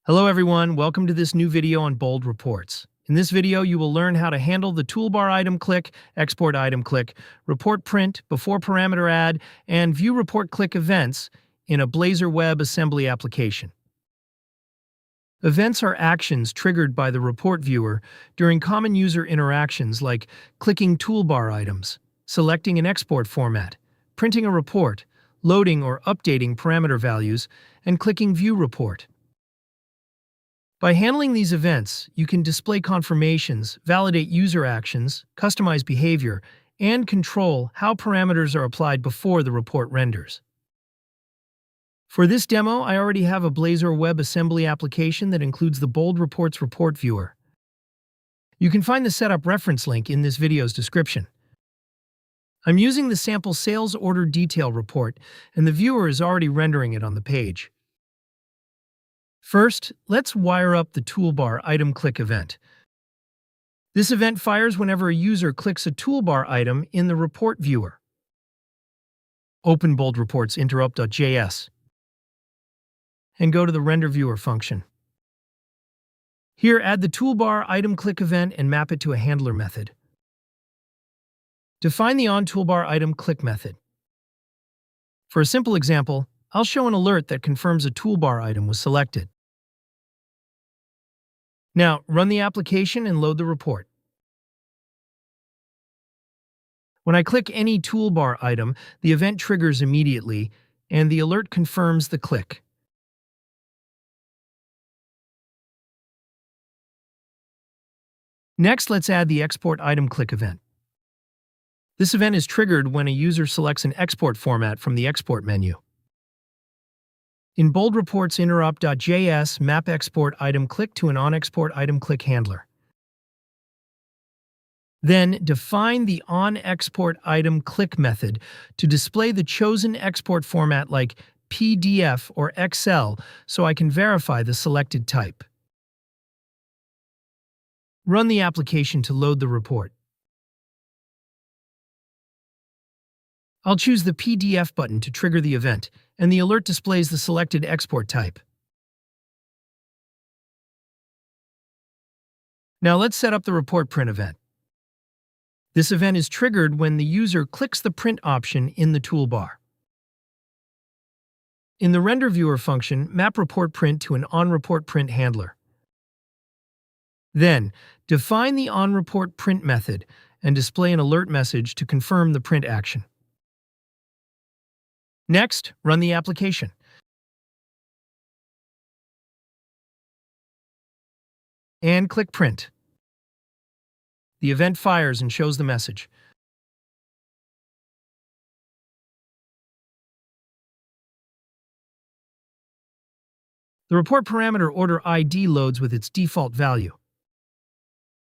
Hello everyone, welcome to this new video on bold reports. In this video, you will learn how to handle the toolbar item click, export item click, report print, before parameter add, and view report click events in a Blazor WebAssembly application. Events are actions triggered by the report viewer during common user interactions like clicking toolbar items, selecting an export format, printing a report, loading or updating parameter values, and clicking View Report. By handling these events, you can display confirmations, validate user actions, customize behavior, and control how parameters are applied before the report renders. For this demo, I already have a Blazor WebAssembly application that includes the Bold Reports report viewer. You can find the setup reference link in this video's description. I'm using the sample sales order detail report, and the viewer is already rendering it on the page. First, let's wire up the toolbar item click event. This event fires whenever a user clicks a toolbar item in the report viewer. Open Bold Reports Interop.js and go to the render viewer function. Here, add the toolbar item click event and map it to a handler method. Define the onToolbar item click method. For a simple example, I'll show an alert that confirms a toolbar item was selected. Now, run the application and load the report. When I click any toolbar item, the event triggers immediately, and the alert confirms the click. Next, let's add the export item click event. This event is triggered when a user selects an export format from the export menu. In Bold Reports Interop.js, map export item click to an onExport item click handler. Then define the onExport item click method to display the chosen export format like PDF or Excel so I can verify the selected type. Run the application to load the report. I'll choose the PDF button to trigger the event, and the alert displays the selected export type. Now let's set up the report print event. This event is triggered when the user clicks the print option in the toolbar. In the render viewer function, map report print to an onReportPrint handler. Then, define the onReportPrint method and display an alert message to confirm the print action. Next, run the application. And click Print. The event fires and shows the message. The report parameter order ID loads with its default value.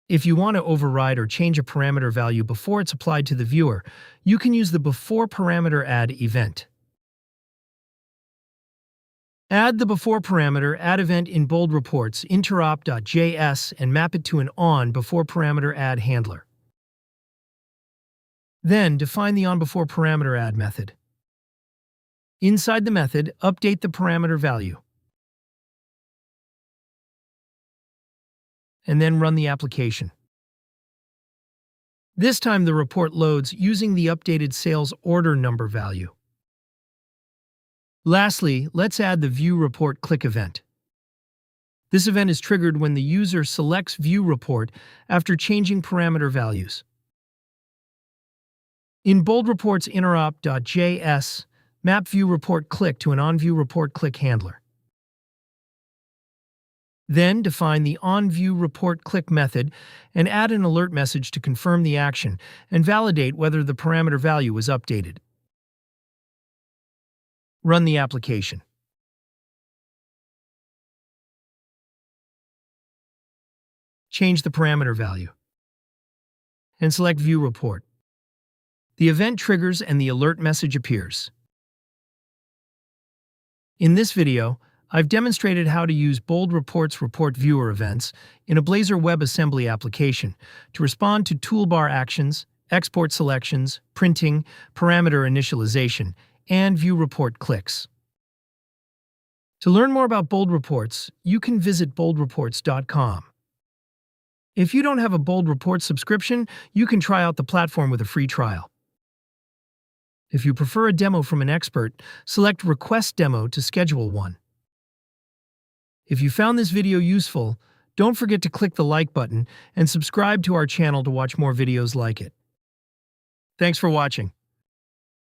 If you want to override or change a parameter value before it's applied to the viewer, you can use the beforeparameteradd event. Add the beforeparameteradd event in Bold Reports Interop.js and map it to an onBeforeParameteradd handler. Then define the onBeforeParameteradd method. Inside the method, update the parameter value. And then run the application. This time the report loads using the updated sales order number value. Lastly, let's add the View Report Click event. This event is triggered when the user selects View Report after changing parameter values. In Bold Reports Interop.js, map View Report Click to an onView Report Click handler. Then define the onView Report Click method and add an alert message to confirm the action and validate whether the parameter value was updated. Run the application. Change the parameter value. And select View Report. The event triggers and the alert message appears. In this video, I've demonstrated how to use Bold Reports report viewer events in a Blazor WebAssembly application to respond to toolbar actions, export selections, printing, parameter initialization, and view report clicks. To learn more about Bold Reports, you can visit boldreports.com. If you don't have a Bold Reports subscription, you can try out the platform with a free trial. If you prefer a demo from an expert, select Request Demo to schedule one. If you found this video useful, don't forget to click the like button and subscribe to our channel to watch more videos like it. Thanks for watching.